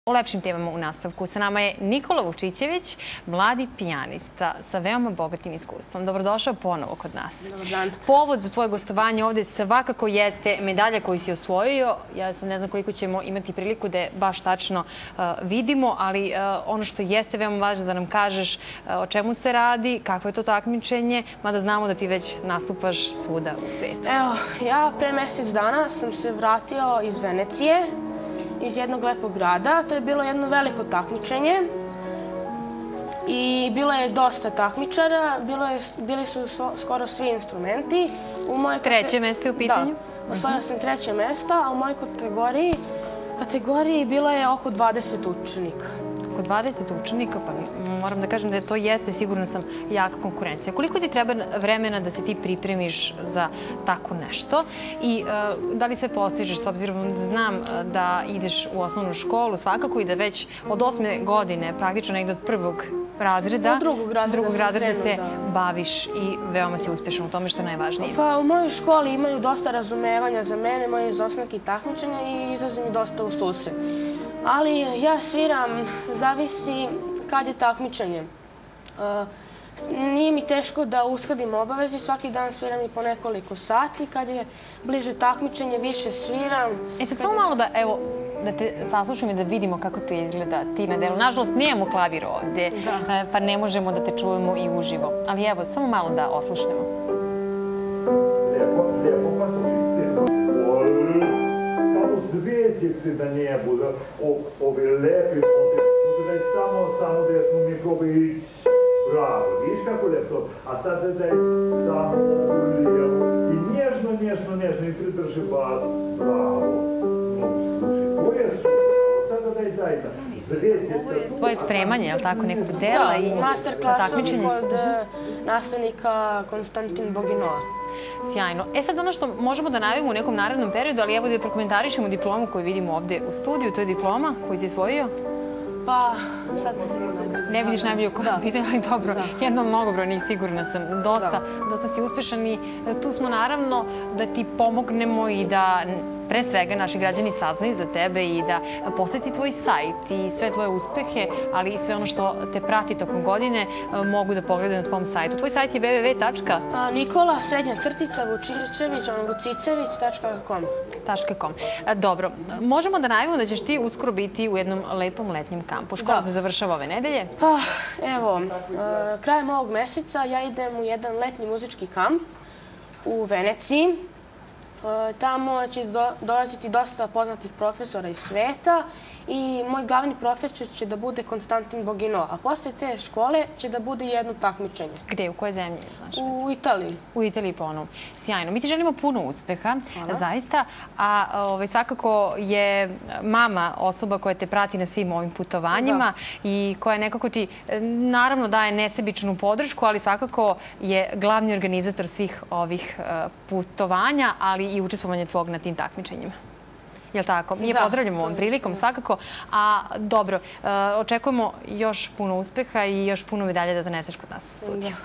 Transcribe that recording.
O lepšim temama u nastavku. Sa nama je Nikola Vučićević, mladi pijanista sa veoma bogatim iskustvom. Dobrodošao ponovo kod nas. Dobar dan. Povod za tvoje gostovanje ovde svakako jeste medalja koju si osvojio. Ja sam ne znam koliko ćemo imati priliku da je baš tačno vidimo, ali ono što jeste veoma važno da nam kažeš o čemu se radi, kakvo je to takmičenje, mada znamo da ti već nastupaš svuda u svijetu. Evo, ja pre mjesec dana sam se vratio iz Venecije, iz jednog lepog grada. To je bilo jedno veliko takmičenje i bilo je dosta takmičara, bili su skoro svi instrumenti. Treće mesto je u pitanju? Da, osvojila sam treće mesto, a u mojoj kategoriji bilo je oko 20 učenika. Oko 20 učenika, pa moram da kažem da to jeste, sigurno sam, jaka konkurencija. Koliko ti treba vremena da se ti pripremiš za tako nešto i da li sve postižeš, s obzirom da znam da ideš u osnovnu školu svakako i da već od 8. godine, praktično negde od prvog razreda, drugog razreda se baviš i veoma si uspješan u tome što je najvažnije. Pa u mojoj školi imaju dosta razumevanja za mene, moje izostanke i takmičenja i izlazim mi dosta u susret. Ali ja sviram, zavisi kad je takmičenje. Nije mi teško da uskladim obaveze, svaki dan sviram i po nekoliko sati. Kad je bliže takmičenje, više sviram. Sad samo malo da te saslušam i da vidimo kako to izgleda ti na delu. Nažalost, nemamo klavir ovdje, pa ne možemo da te čujemo i uživo. Ali evo, samo malo da oslušnemo. Звездицы до неба, овелепи, дай само да smo mi probali bravo, vidiš kako lepto, a sad daj samo lijevo i nježno i pridrži bas, bravo. No, slušaj, to je super, sada daj zajedno. Ovo je tvoje spremanje, je li tako, nekog dela i takmičenje? Da, masterklasovi kod nastavnika Konstantin Boginova. Sjajno. Sad ono što možemo da najavimo u nekom narednom periodu, ali evo da prokomentarišemo diplomu koju vidimo ovde u studiju. To je diploma koju si osvojio? Pa, sad ne vidim najbolje. Ne vidiš najbolje u kojem pitanju, ali dobro. Jedno mnogobrojnih, sigurna sam. Dosta si uspešan i tu smo naravno da ti pomognemo i da pre svega naši građani saznaju za tebe i da poseti tvoj sajt i sve tvoje uspehe, ali i sve ono što te prati tokom godine mogu da pogledaju na tvom sajtu. Tvoj sajt je www. Nikola_Vucicević.com. Dobro. Možemo da najavimo da ćeš ti uskoro biti u jednom lepom letnjem kampu. Škola se završava ove nedelje. Pa, evo, krajem ovog meseca ja idem u jedan letnji muzički kamp u Veneciji. Tamo će dolaziti dosta poznatih profesora iz sveta i moj glavni profesor će da bude Konstantin Boginov, a posle te škole će da bude jedno takmičenje. Gde? U kojoj zemlji? U Italiji. U Italiji ponovno. Sjajno. Mi ti želimo puno uspeha, zaista, a svakako je mama osoba koja te prati na svim ovim putovanjima i koja nekako ti, naravno, daje nesebičnu podršku, ali svakako je glavni organizator svih ovih putovanja, ali i učestvovanje tvog na tim takmičenjima. Je li tako? Mi je pozdravljamo ovom prilikom svakako. A dobro, očekujemo još puno uspeha i još puno medalja da doneseš kod nas u studiju.